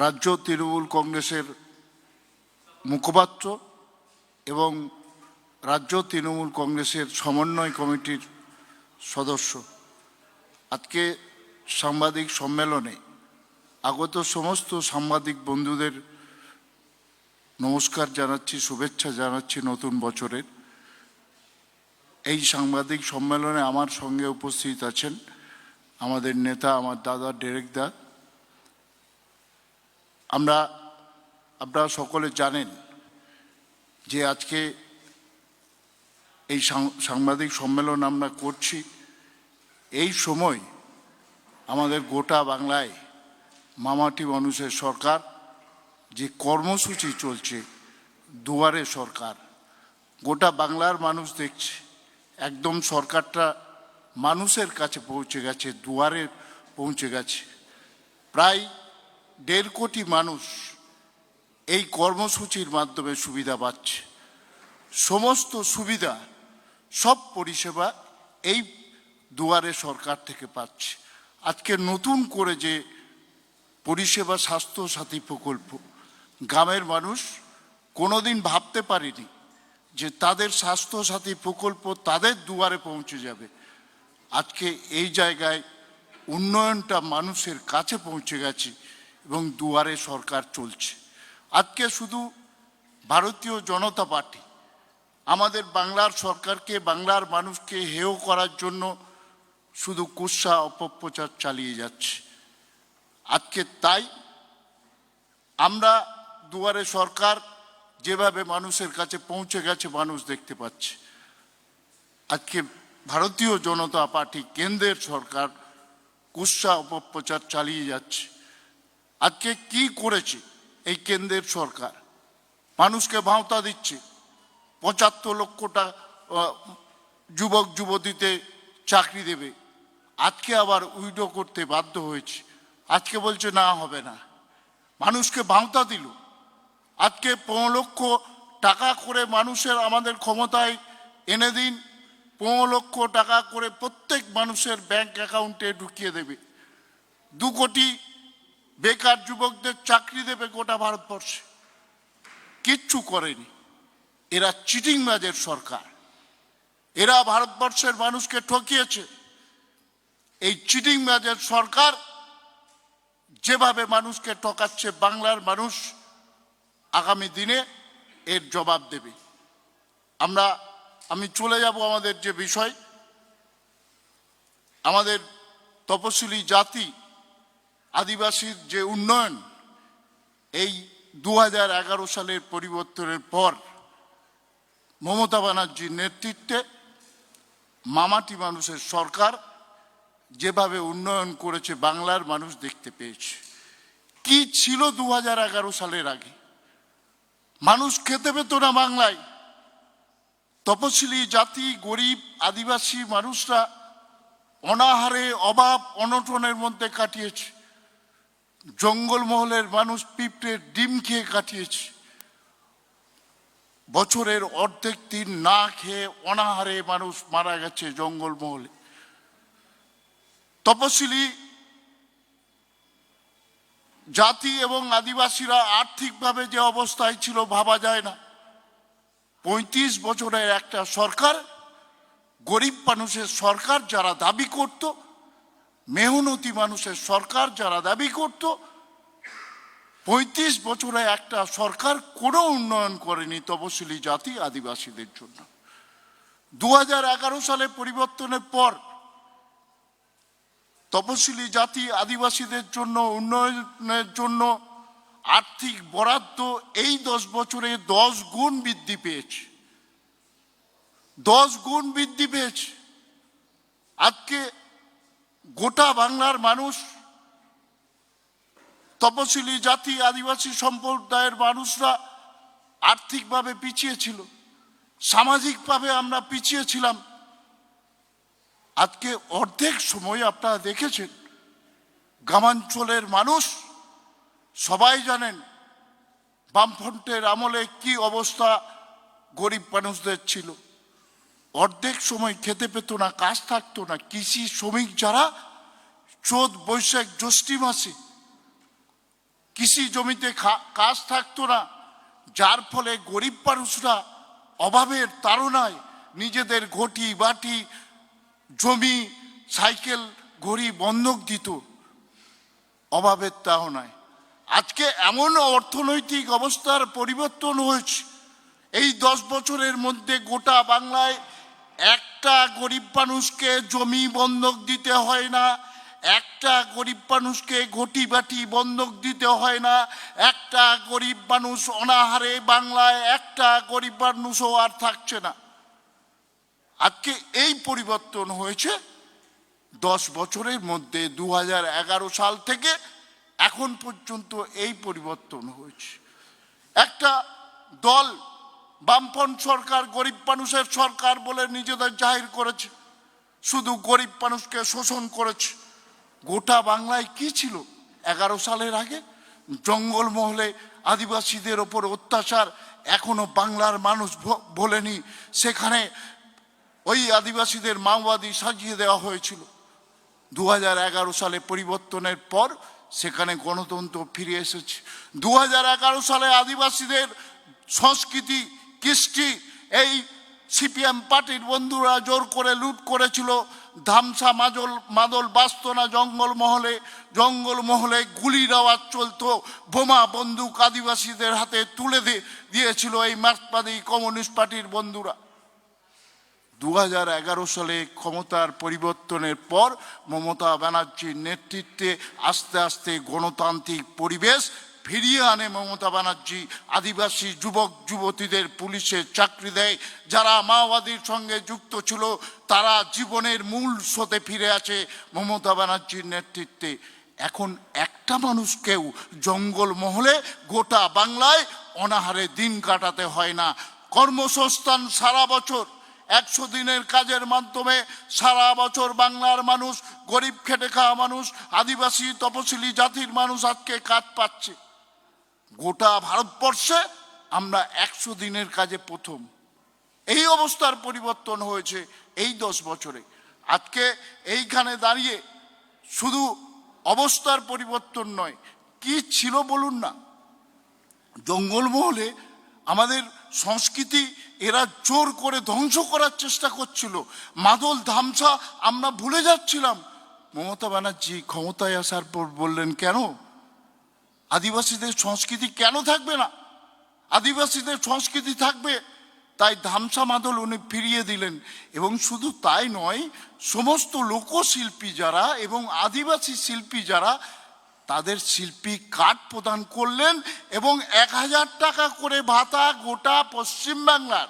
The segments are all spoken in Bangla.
রাজ্য তৃণমূল কংগ্রেসের মুখপাত্র এবং রাজ্য তৃণমূল কংগ্রেসের সমন্বয় কমিটির সদস্য। আজকে সাংবাদিক সম্মেলনে আগত সমস্ত সাংবাদিক বন্ধুদের নমস্কার জানাচ্ছি, শুভেচ্ছা জানাচ্ছি নতুন বছরের। এই সাংবাদিক সম্মেলনে আমার সঙ্গে উপস্থিত আছেন আমাদের নেতা, আমার দাদা ডেরেক দা। আপনারা সকলে জানেন যে আজকে এই সাংবাদিক সম্মেলন আমরা করছি এই সময় আমাদের গোটা বাংলায় মামাটি মানুষের সরকার যে কর্মসূচি চলছে, দুয়ারে সরকার, গোটা বাংলার মানুষ দেখছে একদম সরকারটা মানুষের কাছে পৌঁছে গেছে, দুয়ারে পৌঁছে গেছে। প্রায় 1.5 কোটি মানুষ এই কর্মসূচির মাধ্যমে সুবিধা পাচ্ছে। সমস্ত সুবিধা, সব পরিষেবা এই দুয়ারে সরকার থেকে পাচ্ছে। আজকে নতুন করে যে পরিষেবা স্বাস্থ্য সাথী প্রকল্প, গ্রামের মানুষ কোনোদিন ভাবতে পারেনি যে তাদের স্বাস্থ্য সাথী প্রকল্প তাদের দুয়ারে পৌঁছে যাবে। আজকে এই জায়গায় উন্নয়নটা মানুষের কাছে পৌঁছে গেছে এবং দুয়ারে সরকার চলছে। আজকে শুধু ভারতীয় জনতা পার্টি আমাদের বাংলার সরকারকে, বাংলার মানুষকে হেয় করার জন্য শুধু কুৎসা অপপ্রচার চালিয়ে যাচ্ছে। আজকে তাই আমরা দুয়ারে সরকার যেভাবে মানুষের কাছে পৌঁছে গেছে মানুষ দেখতে পাচ্ছে। আজকে ভারতীয় জনতা পার্টি কেন্দ্রের সরকার কুৎসা অপপ্রচার চালিয়ে যাচ্ছে। আজকে কি করেছে এই কেন্দ্রের সরকার? মানুষকে ভাঁওতা দিচ্ছে, 75 লক্ষ যুবক যুবতীতে চাকরি দেবে। আজকে আবার উইডো করতে বাধ্য হয়েছে। আজকে বলছে না, হবে না। মানুষকে ভাঁওতা দিল। আজকে 15 লক্ষ টাকা করে মানুষের, আমাদের ক্ষমতায় এনে দিন, 15 লক্ষ টাকা করে প্রত্যেক মানুষের ব্যাংক অ্যাকাউন্টে ঢুকিয়ে দেবে। 2 কোটি বেকার যুবকদের চাকরি দেবে গোটা ভারতবর্ষে। কিচ্ছু করেনি। এরা চিটিংবাজের সরকার। এরা ভারতবর্ষের মানুষকে ঠকিয়েছে। এই চিটিংবাজের সরকার যেভাবে মানুষকে ঠকাচ্ছে, বাংলার মানুষ আগামী দিনে এর জবাব দেবে। আমি চলে যাব আমাদের যে বিষয়, আমাদের তপশিলি জাতি আদিবাসীর যে উন্নয়ন, এই 2011 সালের পরিবর্তনের পর মমতা ব্যানার্জির নেতৃত্বে মামাটি মানুষের সরকার যেভাবে উন্নয়ন করেছে বাংলার মানুষ দেখতে পেয়েছে। কি ছিল 2011 সালের আগে? মানুষ খেতে পেত না বাংলায়। তপশিলি জাতি, গরিব আদিবাসী মানুষরা অনাহারে, অভাব অনটনের মধ্যে কাটিয়েছে। জঙ্গলমহলের মানুষ পিঁপড়ের ডিম খেয়ে কাটিয়েছে। বছরের অর্ধেক দিন না খেয়ে অনাহারে মানুষ মারা গেছে জঙ্গলমহলে। তপশিলি জাতি এবং আদিবাসীরা আর্থিকভাবে যে অবস্থায় ছিল ভাবা যায় না। 35 বছরের একটা সরকার, গরিব মানুষের সরকার যারা দাবি করত, মেহনতি মানুষের সরকার যারা দাবি করত, 35 বছরে একটা সরকার কোনো উন্নয়ন করেনি তপশিলি জাতি আদিবাসীদের জন্য। 2011 সালে পরিবর্তনের পর তপশিলি জাতি আদিবাসীদের জন্য উন্নয়নের জন্য আর্থিক বরাদ্দ এই 10 বছরে 10 গুণ বৃদ্ধি পেয়েছে। 10 গুণ বৃদ্ধি পেয়েছে। আজকে গোটা বাংলার মানুষ, তপশিলি জাতি আদিবাসী সম্প্রদায়ের মানুষরা আর্থিকভাবে পিছিয়ে ছিল, সামাজিকভাবে আমরা পিছিয়ে ছিলাম। আজকে অর্ধেক সময় আপনারা দেখেছেন গ্রামাঞ্চলের মানুষ সবাই জানেন বামফ্রন্টের আমলে কি অবস্থা গরিব মানুষদের ছিল। অর্ধেক সময় খেতে পেত না, কাজ থাকতো না। কৃষি শ্রমিক যারা চৈত, বৈশাখ, জ্যৈষ্ঠ মাসে কৃষি জমিতে কাজ থাকতো না, যার ফলে গরিব মানুষরা অভাবের তাড়নায় নিজেদের ঘটি বাটি জমি সাইকেল ঘড়ি বন্ধক দিত অভাবের তাড়নায়। আজকে এমন অর্থনৈতিক অবস্থার পরিবর্তন হয়েছে, এই 10 বছরের মধ্যে গোটা বাংলায় একটা গরিব মানুষকে জমি বন্ধক দিতে হয় না, একটা গরিব মানুষকে ঘটি বাটি বন্ধক দিতে হয় না, একটা গরিব মানুষ অনাহারে বাংলায় একটা গরিব মানুষও আর থাকছে না। আজকে এই পরিবর্তন হয়েছে 10 বছরের মধ্যে। 2011 সাল থেকে এখন পর্যন্ত এই পরিবর্তন হয়েছে। একটা দল বামফ্রন্ট সরকার গরিব মানুষের সরকার বলে নিজেদের জাহির করেছে, শুধু গরিব মানুষকে শোষণ করেছে। গোটা বাংলায় কি ছিল 11 সালের আগে? জঙ্গলমহলে আদিবাসীদের ওপর অত্যাচার এখনো বাংলার মানুষ ভোলেনি। সেখানে ওই আদিবাসীদের মাওবাদী সাজিয়ে দেওয়া হয়েছিল। 2011 সালে পরিবর্তনের পর সেখানে গণতন্ত্র ফিরে এসেছে। 2011 সালে আদিবাসীদের সংস্কৃতি কৃষ্টি এই সিপিএম পার্টির বন্ধুরা জোর করে লুট করেছিল। ধামসা মাদল বাঁচত না জঙ্গলমহলে গুলির আওয়াজ চলতো, বোমা বন্দুক আদিবাসীদের হাতে তুলে দিয়েছিল এই মার্ক্সবাদী কমিউনিস্ট পার্টির বন্ধুরা। 2011 সালে ক্ষমতার পরিবর্তনের পর মমতা ব্যানার্জির নেতৃত্বে আস্তে আস্তে গণতান্ত্রিক পরিবেশ ফিরিয়ে আনে মমতা ব্যানার্জি। আদিবাসী যুবক যুবতীদের পুলিশের চাকরি দেয়, যারা মাওবাদীর সঙ্গে যুক্ত ছিল তারা জীবনের মূল স্রোতে ফিরে আছে মমতা ব্যানার্জির নেতৃত্বে। এখন একটা মানুষকেও জঙ্গলমহলে গোটা বাংলায় অনাহারে দিন কাটাতে হয় না। কর্মসংস্থান সারা বছর 100 দিনের কাজের মাধ্যমে সারা বছর বাংলার মানুষ, গরিব খেটে খাওয়া মানুষ, আদিবাসী তপশিলি জাতির মানুষ আজকে কাজ পাচ্ছে। গোটা ভারতবর্ষে আমরা 100 দিনের কাজে প্রথম। এই অবস্থার পরিবর্তন হয়েছে এই 10 বছরে। আজকে এইখানে দাঁড়িয়ে শুধু অবস্থার পরিবর্তন নয়, কি ছিল বলুন না। জঙ্গলমহলে আমাদের সংস্কৃতি এরা জোর করে ধ্বংস করার চেষ্টা করছিল। মাদল ধামসা আমরা ভুলে যাচ্ছিলাম। মমতা ব্যানার্জি ক্ষমতায় আসার পর বললেন, কেন আদিবাসীদের সংস্কৃতি কেন থাকবে না? আদিবাসীদের সংস্কৃতি থাকবে। তাই ধামসা মাদল উনি ফিরিয়ে দিলেন। এবং শুধু তাই নয়, সমস্ত লোকশিল্পী যারা এবং আদিবাসী শিল্পী যারা তাদের শিল্পী কার্ড প্রদান করলেন এবং 1000 টাকা করে ভাতা গোটা পশ্চিমবাংলার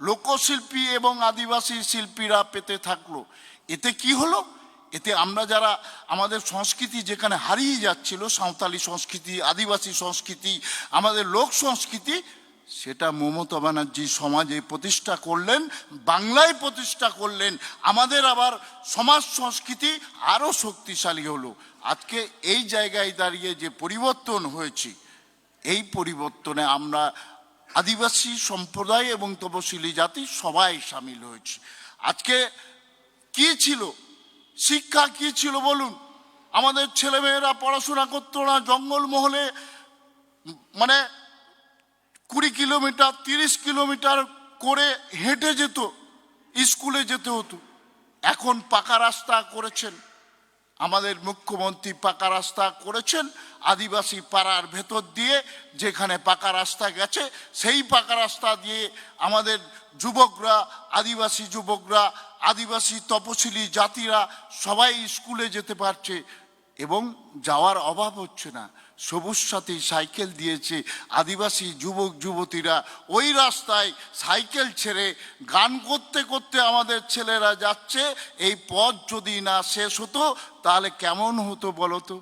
লোকশিল্পী এবং আদিবাসী শিল্পীরা পেতে থাকলো। এতে কি হলো? এতে আমরা যারা আমাদের সংস্কৃতি যেখানে হারিয়ে যাচ্ছিল, সাঁওতালি সংস্কৃতি, আদিবাসী সংস্কৃতি, আমাদের লোক সংস্কৃতি, সেটা মমতা ব্যানার্জি সমাজে প্রতিষ্ঠা করলেন, বাংলায় প্রতিষ্ঠা করলেন। আমাদের আবার সমাজ সংস্কৃতি আরও শক্তিশালী হলো। আজকে এই জায়গায় দাঁড়িয়ে যে পরিবর্তন হয়েছে, এই পরিবর্তনে আমরা আদিবাসী সম্প্রদায় এবং তপশিলি জাতি সবাই সামিল হয়েছে। আজকে কি ছিল, শিক্ষা কি ছিল বলুন? আমাদের ছেলেমেয়েরা পড়াশোনা করতো না, জঙ্গলমহলে মানে 20 কিলোমিটার 30 কিলোমিটার করে হেঁটে যেত, স্কুলে যেতে হতো। এখন পাকা রাস্তা করেছেন আমাদের মুখ্যমন্ত্রী, পাকা রাস্তা করেছেন আদিবাসী পাড়ার ভেতর দিয়ে। যেখানে পাকা রাস্তা গেছে সেই পাকা রাস্তা দিয়ে আমাদের যুবকরা, আদিবাসী যুবকরা, আদিবাসী তপশিলি জাতিরা সবাই স্কুলে যেতে পারছে এবং যাওয়ার অভাব হচ্ছে না। সবুজ সাথী সাইকেল দিয়েছে, আদিবাসী যুবক যুবতীরা ওই রাস্তায় সাইকেল ছেড়ে গান করতে করতে আমাদের ছেলেরা যাচ্ছে। এই পথ যদি না শেষ হতো তাহলে কেমন হতো বলতো?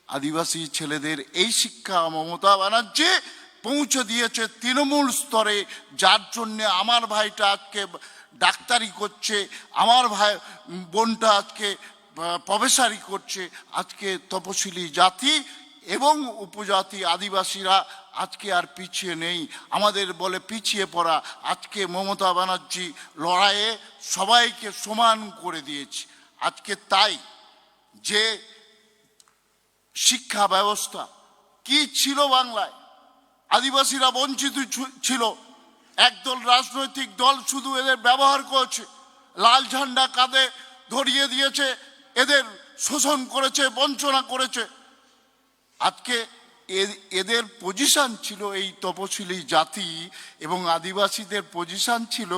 আদিবাসী ছেলেদের এই শিক্ষা মমতা ব্যানার্জি পৌঁছে দিয়েছে তৃণমূল স্তরে, যার জন্যে আমার ভাইটা আজকে ডাক্তারি করছে, আমার ভাই বোনটা আজকে প্রফেসরি করছে। আজকে তপশিলি জাতি এবং উপজাতি আদিবাসীরা আজকে আর পিছিয়ে নেই। আমাদের বলে পিছিয়ে পড়া, আজকে মমতা ব্যানার্জি লড়াইয়ে সবাইকে সমান করে দিয়েছে। আজকে তাই যে শিক্ষা ব্যবস্থা কি ছিল বাংলায়? আদিবাসীরা বঞ্চিত ছিল। একদল রাজনৈতিক দল শুধু এদের ব্যবহার করেছে, লাল ঝান্ডা কাঁধে ধরিয়ে দিয়েছে, এদের শোষণ করেছে, বঞ্চনা করেছে। আজকে এদের পজিশন ছিল, এই তপশিলি জাতি এবং আদিবাসীদের পজিশন ছিল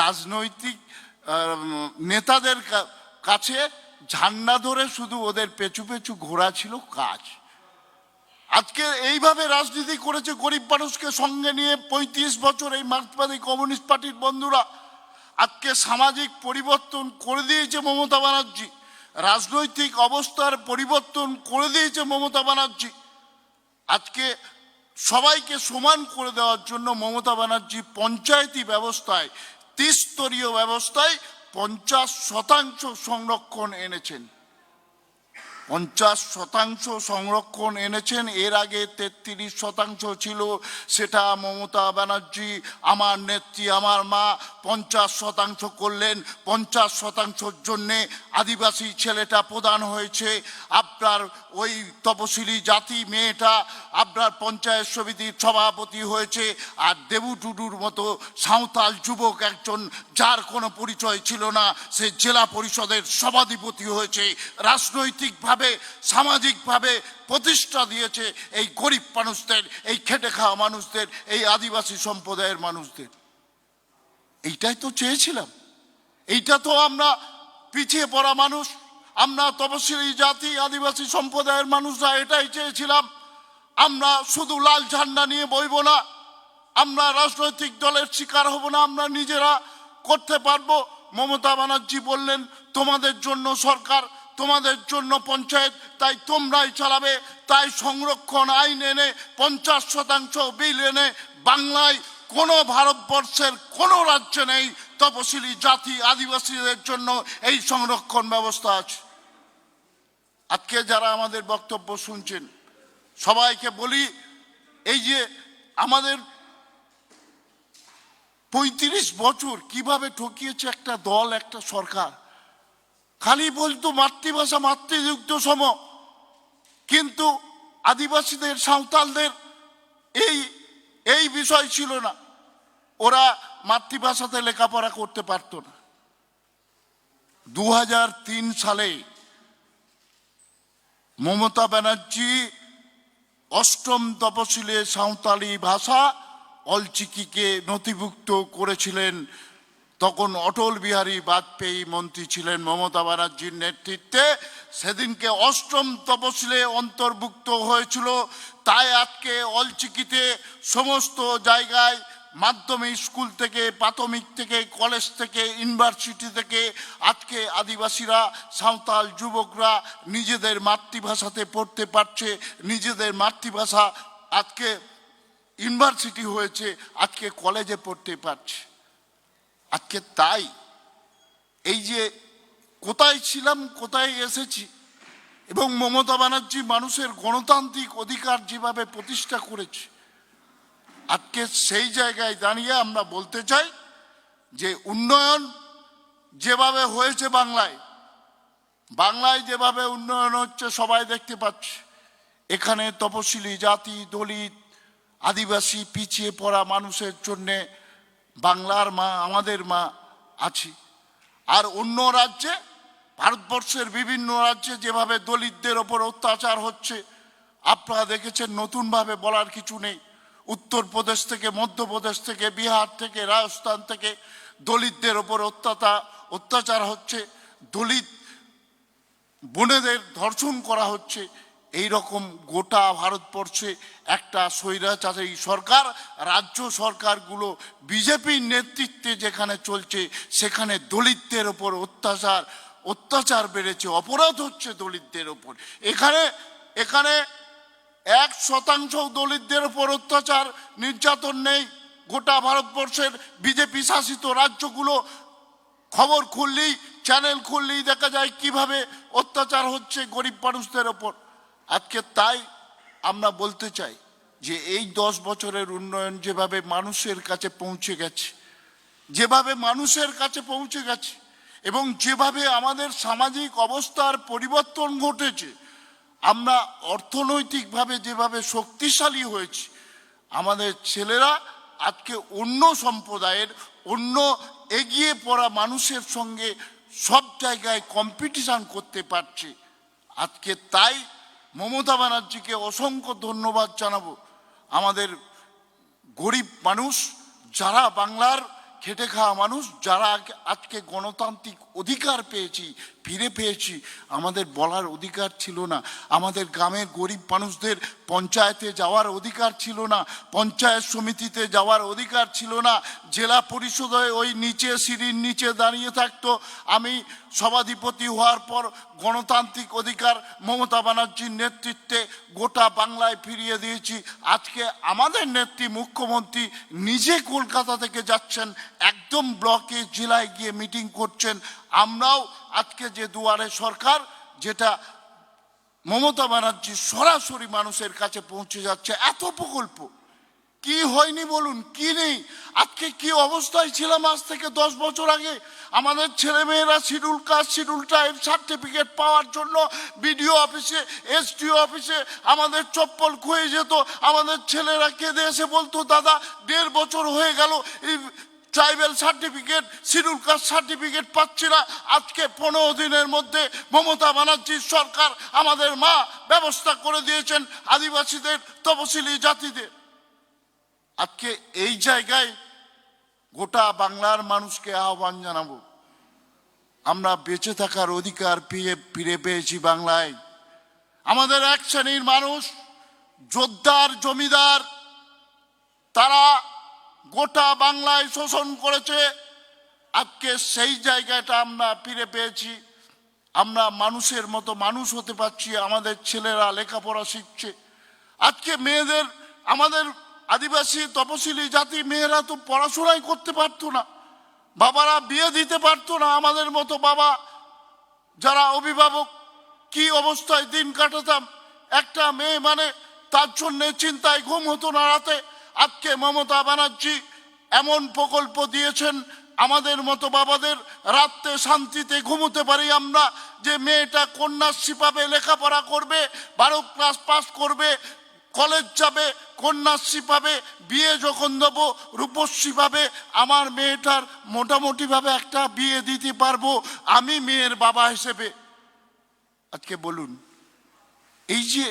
রাজনৈতিক নেতাদের কাছে ঝান্ডা ধরে শুধু ওদের পেছু পেছু ঘোরা ছিল কাজ। আজকে এইভাবে রাজনীতি করেছে গরিব মানুষকে সঙ্গে নিয়ে ৩৫ বছর এই মার্ক্সবাদী কমিউনিস্ট পার্টির বন্ধুরা। আজকে সামাজিক পরিবর্তন করে দিয়েছে মমতা ব্যানার্জি, রাজনৈতিক অবস্থার পরিবর্তন করে দিয়েছে মমতা ব্যানার্জি। আজকে সবাইকে সমান করে দেওয়ার জন্য মমতা ব্যানার্জি পঞ্চায়েতি ব্যবস্থায়, ত্রিস্তরীয় ব্যবস্থায় ৫০% সংরক্ষণ এনেছেন। ৫০% সংরক্ষণ এনেছেন। এর আগে ৩৩% ছিল। সেটা মমতা ব্যানার্জি, আমার নেত্রী, আমার মা ৫০% করলেন। ৫০%র জন্যে আদিবাসী ছেলেটা প্রধান হয়েছে, আপনার ওই তপশিলি জাতি মেয়েটা আপনার পঞ্চায়েত সমিতির সভাপতি হয়েছে, আর দেবু টুডুর মতো সাঁওতাল যুবক একজন, যার কোনো পরিচয় ছিল না, সে জেলা পরিষদের সভাধিপতি হয়েছে। রাজনৈতিকভাবে সামাজিকভাবে প্রতিষ্ঠা দিয়েছে এই গরিব মানুষদের, এই খেটে খাওয়া মানুষদের, এই আদিবাসী সম্প্রদায়ের মানুষদের। এইটাই তো চেয়েছিলাম। এইটা তো আমরা পিছিয়ে পড়া মানুষ, আমরা তপশিলি জাতি আদিবাসী সম্প্রদায়ের মানুষরা এটাই চেয়েছিলাম। আমরা শুধু লাল ঝান্ডা নিয়ে বইব না, আমরা রাজনৈতিক দলের শিকার হব না, আমরা নিজেরা করতে পারবো। মমতা ব্যানার্জি বললেন, তোমাদের জন্য সরকার, তোমাদের জন্য পঞ্চায়েত, তাই তোমরাই চালাবে। তাই সংরক্ষণ আইন এনে ৫০% বিল এনে বাংলায় কোনো ভারতবর্ষের কোনো রাজ্যে নেই তপশিলি জাতি আদিবাসীদের জন্য এই সংরক্ষণ ব্যবস্থা আছে। আজকে যারা আমাদের বক্তব্য শুনছেন সবাইকে বলি, এই যে আমাদের ৩৫ বছর কিভাবে ঠকিয়েছে একটা দল, একটা সরকার। খালি বলতো মাতৃভাষা মাতৃযুক্ত সম, কিন্তু আদিবাসীদের সাঁওতালদের এই বিষয় ছিল না। ওরা মাতৃভাষাতে লেখাপড়া করতে পারত না। ২০০৩ সালে মমতা ব্যানার্জি অষ্টম তপশিলে সাঁওতালি ভাষা অলচিকিকে নথিভুক্ত করেছিলেন। তখন অটল বিহারী বাজপেয়ী মন্ত্রী ছিলেন মমতা ব্যানার্জির নেতৃত্বে। সেদিনকে অষ্টম তপশিলে অন্তর্ভুক্ত হয়েছিল। তাই আজকে অলচিকিতে সমস্ত জায়গায় মাধ্যমিক স্কুল থেকে, প্রাথমিক থেকে, কলেজ থেকে, ইউনিভার্সিটি থেকে আজকে আদিবাসীরা, সাঁওতাল যুবকরা নিজেদের মাতৃভাষাতে পড়তে পারছে। নিজেদের মাতৃভাষা আজকে ইউনিভার্সিটি হয়েছে, আজকে কলেজে পড়তে পারছে। আজকে তাই এই যে কোথায় ছিলাম, কোথায় এসেছি, এবং মমতা ব্যানার্জি মানুষের গণতান্ত্রিক অধিকার যেভাবে প্রতিষ্ঠা করেছে, আজকে সেই জায়গায় দাঁড়িয়ে আমরা বলতে চাই যে উন্নয়ন যেভাবে হয়েছে বাংলায় যেভাবে উন্নয়ন হচ্ছে সবাই দেখতে পাচ্ছে। এখানে তপশিলি জাতি, দলিত, আদিবাসী, পিছিয়ে পড়া মানুষের জন্যে বাংলার মা, আমাদের মা আছি। আর অন্য রাজ্যে, ভারতবর্ষের বিভিন্ন রাজ্যে যেভাবে দলিতদের ওপর অত্যাচার হচ্ছে আপনারা দেখেছেন, নতুনভাবে বলার কিছু নেই। উত্তরপ্রদেশ থেকে, মধ্যপ্রদেশ থেকে, বিহার থেকে, রাজস্থান থেকে দলিতদের ওপর অত্যাচার হচ্ছে, দলিত বোনেদের ধর্ষণ করা হচ্ছে। এই রকম গোটা ভারতবর্ষে একটা স্বৈরাচারী সরকার, রাজ্য সরকারগুলো বিজেপির নেতৃত্বে যেখানে চলছে, সেখানে দলিতদের ওপর অত্যাচার বেড়েছে, অপরাধ হচ্ছে দলিতদের ওপর। এখানে 1% দলিতদের ওপর অত্যাচার নির্যাতন নেই। গোটা ভারতবর্ষের বিজেপি শাসিত রাজ্যগুলো খবর খুললেই, চ্যানেল খুললেই দেখা যায় কিভাবে অত্যাচার হচ্ছে গরিব মানুষদের ওপর। আজকে তাই আমরা বলতে চাই যে এই 10 বছরের উন্নয়ন যেভাবে মানুষের কাছে পৌঁছে গেছে এবং যেভাবে আমাদের সামাজিক অবস্থার পরিবর্তন ঘটেছে, আমরা অর্থনৈতিকভাবে যেভাবে শক্তিশালী হয়েছি, আমাদের ছেলেরা আজকে অন্য সম্প্রদায়ের, অন্য এগিয়ে পড়া মানুষের সঙ্গে সব জায়গায় কম্পিটিশন করতে পারছে। আজকে তাই মমতা ব্যানার্জিকে অসংখ্য ধন্যবাদ জানাবো। আমাদের গরিব মানুষ, যারা বাংলার খেটে খাওয়া মানুষ, যারা আজকে গণতান্ত্রিক অধিকার ফিরে পেয়েছি। আমাদের বলার অধিকার ছিল না, আমাদের গ্রামের গরিব মানুষদের পঞ্চায়েতে যাওয়ার অধিকার ছিল না, পঞ্চায়েত সমিতিতে যাওয়ার অধিকার ছিল না, জেলা পরিষদে ওই নিচে সিঁড়ির নিচে দাঁড়িয়ে থাকতো। আমি সভাধিপতি হওয়ার পর গণতান্ত্রিক অধিকার মমতা ব্যানার্জির নেতৃত্বে গোটা বাংলায় ফিরিয়ে দিয়েছি। আজকে আমাদের নেত্রী মুখ্যমন্ত্রী নিজে কলকাতা থেকে যাচ্ছেন, একদম ব্লকে জেলায় গিয়ে মিটিং করছেন। আমরাও আজকে যে দুয়ারে সরকার, যেটা মমতা ব্যানার্জি সরাসরি মানুষের কাছে পৌঁছে যাচ্ছে, এত প্রকল্প কি হয়নি বলুন, কি নেই? আজকে কি অবস্থায় ছিলাম আজ থেকে 10 বছর আগে? আমাদের ছেলেমেয়েরা schedule caste, schedule tribe certificate পাওয়ার জন্য বিডিও অফিসে, এসডিও অফিসে আমাদের চপ্পল খুয়ে যেত। আমাদের ছেলেরা কেঁদে এসে বলতো, দাদা 1.5 বছর হয়ে গেল এই tribal certificate, schedule caste certificate পাচ্ছি না। আজকে 15 দিনের মধ্যে মমতা ব্যানার্জির সরকার, আমাদের মা ব্যবস্থা করে দিয়েছেন আদিবাসীদের, তপশিলি জাতিদের। আজকে এই জায়গায় গোটা বাংলার মানুষকে আহ্বান জানাবো, আমরা বেঁচে থাকার অধিকার ফিরে পেয়েছি বাংলায়। আমাদের এক শ্রেণীর মানুষ, জোরদার জমিদার, তারা গোটা বাংলায় শোষণ করেছে। আজকে সেই জায়গাটা আমরা ফিরে পেয়েছি। আমরা মানুষের মতো মানুষ হতে পারছি, আমাদের ছেলেরা লেখাপড়া শিখছে। আজকে মেয়েদের, আমাদের আদিবাসী তপশিলি জাতি মেয়েরা তো পড়াশোনাই করতে পারতো না, বাবারা বিয়ে দিতে পারতো না। আমাদের মতো বাবা যারা অভিভাবক, কি অবস্থায় দিন কাটাতাম। একটা মেয়ে মানে তার জন্য চিন্তায় ঘুম হতো না রাতে। আজকে মমতা ব্যানার্জি এমন প্রকল্প দিয়েছেন, আমাদের মতো বাবাদের রাতে শান্তিতে ঘুমোতে পারি আমরা, যে মেয়েটা কন্যাশ্রী পাবে, লেখাপড়া করবে, 12 ক্লাস পাস করবে, কলেজ যাবে, কন্যাশ্রী পাবে, বিয়ে যখন দেবো রূপশ্রী পাবে। আমার মেয়েটার মোটামুটিভাবে একটা বিয়ে দিতে পারবো আমি মেয়ের বাবা হিসেবে। আজকে বলুন, এই যে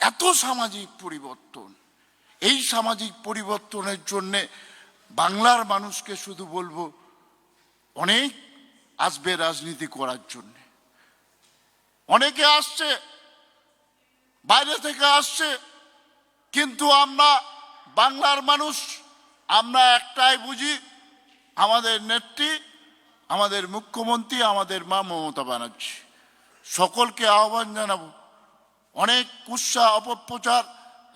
এত সামাজিক পরিবর্তন, এই সামাজিক পরিবর্তনের জন্যে বাংলার মানুষকে শুধু বলবো, অনেক আসবে রাজনীতি করার জন্যে। অনেকে আসছে, বাইরে থেকে আসছে, কিন্তু আমরা বাংলার মানুষ, আমরা একটাই বুঝি, আমাদের নেত্রী, আমাদের মুখ্যমন্ত্রী, আমাদের মা মমতা ব্যানার্জি। সকলকে আহ্বান জানাবো, অনেক কুৎসা অপপ্রচার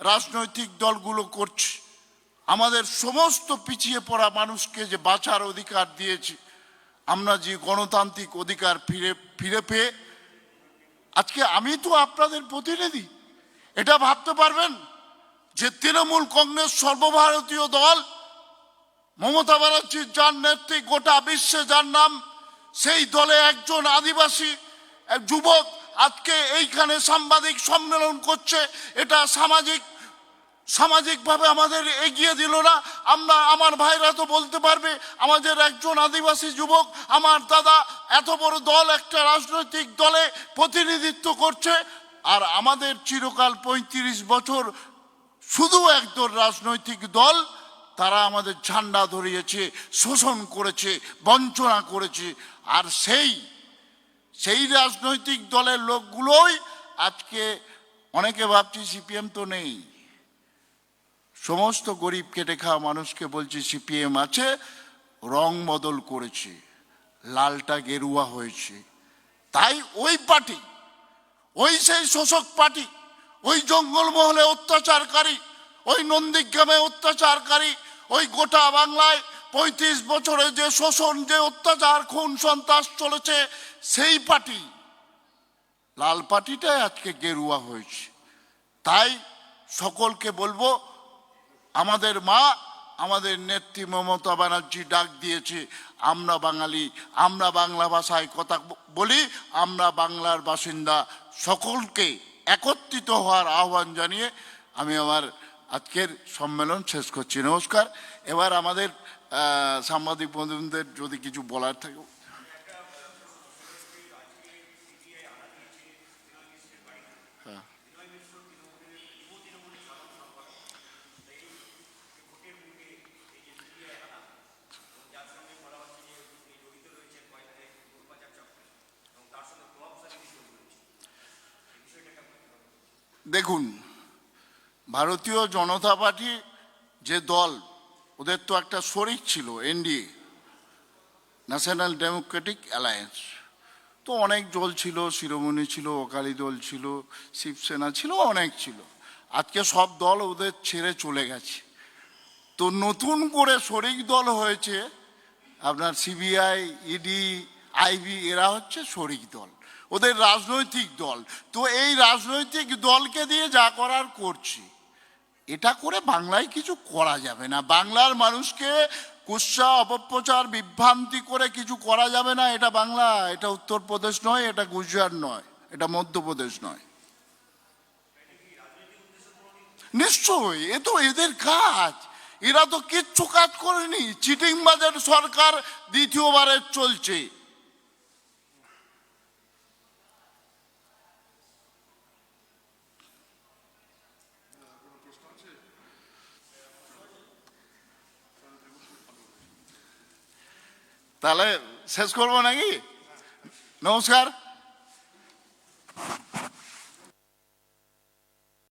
রাজনৈতিক দলগুলো করছে। আমাদের সমস্ত পিছিয়ে পড়া মানুষকে যে বাঁচার অধিকার দিয়েছি, আমরা যে গণতান্ত্রিক অধিকার ফিরে পেয়ে আজকে আমি তো আপনাদের প্রতিনিধি। এটা ভাবতে পারবেন যে তৃণমূল কংগ্রেস সর্বভারতীয় দল, মমতা ব্যানার্জির যার নেত্রী, গোটা বিশ্বে যার নাম, সেই দলে একজন আদিবাসী যুবক আজকে এইখানে সাংবাদিক সম্মেলন করছে। এটা সামাজিকভাবে আমাদের এগিয়ে দিল না। আমার ভাইরা তো বলতে পারবে, আমাদের একজন আদিবাসী যুবক, আমার দাদা এত বড় দল, একটা রাজনৈতিক দলে প্রতিনিধিত্ব করছে। আর আমাদের চিরকাল 35 বছর শুধু একদল রাজনৈতিক দল, তারা আমাদের ঝান্ডা ধরিয়েছে, শোষণ করেছে, বঞ্চনা করেছে। আর সেই রাজনৈতিক দলের লোকগুলোই আজকে, অনেকে ভাবছি সিপিএম তো নেই, সমস্ত গরিব খেটে খাওয়া মানুষকে বলছি সিপিএম আছে, রং বদল করেছে, লালটা গেরুয়া হয়েছে। তাই ওই পার্টি, ওই সেই শোষক পার্টি, ওই জঙ্গলমহলে অত্যাচারকারী, ওই নন্দীগ্রামে অত্যাচারকারী, ওই গোটা বাংলায় 35 বছরে যে শোষণ, যে অত্যাচার, খুন সন্ত্রাস চলেছে, সেই পার্টি, লাল পার্টিটাই আজকে গেরুয়া হয়েছে। তাই সকলকে বলবো, আমাদের মা, আমাদের নেত্রী মমতা ব্যানার্জি ডাক দিয়েছে, আমরা বাঙালি, আমরা বাংলা ভাষায় কথা বলি, আমরা বাংলার বাসিন্দা, সকলকে একত্রিত হওয়ার আহ্বান জানিয়ে আমি আমার আজকের সম্মেলন শেষ করছি। নমস্কার। এবার আমাদের সাংবাদিক বন্ধুদের যদি কিছু বলার থাকে। দেখুন, ভারতীয় জনতা পার্টি যে দল, ওদের তো একটা শরিক ছিল এনডিএ, ন্যাশনাল ডেমোক্রেটিক অ্যালায়েন্স। তো অনেক দল ছিল, শিরোমণি ছিল, অকালি দল ছিল, শিবসেনা ছিল, অনেক ছিল। আজকে সব দল ওদের ছেড়ে চলে গেছে। তো নতুন করে শরিক দল হয়েছে আপনার সিবিআই, ইডি, আইবি, এরা হচ্ছে শরিক দল, ওদের রাজনৈতিক দল। তো এই রাজনৈতিক দলকে দিয়ে যা করার করছি, এটা করে বাংলায় কিছু করা যাবে না। বাংলার মানুষকে কুৎসা, অপপ্রচার, বিভ্রান্তি করে কিছু করা যাবে না। এটা বাংলা, এটা উত্তরপ্রদেশ নয়, এটা গুজরাট নয়, এটা মধ্যপ্রদেশ নয়। নিশ্চয়ই, এ তো এদের কাজ। এরা তো কিচ্ছু কাজ করেনি। চিটিংবাজের সরকার দ্বিতীয়বারের চলছে। তাহলে শেষ করবো নাকি? নমস্কার।